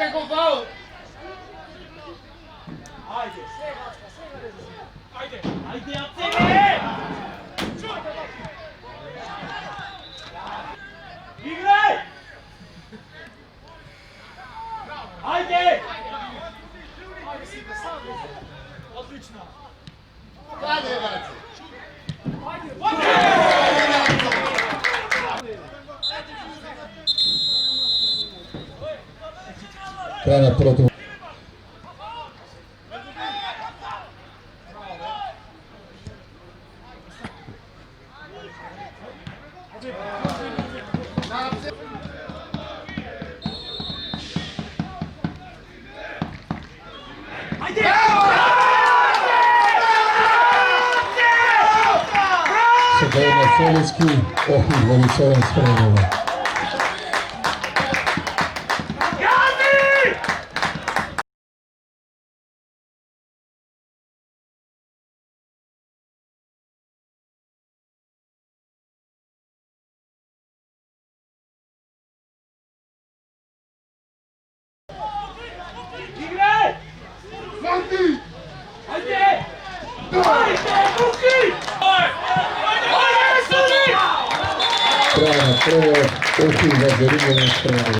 Kako faul! Ajde! Ajde! Ajde, Jacek! Igraj! Ajde! Odlično! Ajde, Jacek! Krana protiv. Sadajna Solicki, Ohrid Veličavan spremljava. Igraj! Santi! Ajde! Ajde, Buki! Ajde, Sudi! Krana prvo, Ohrid Veličavan spremljava.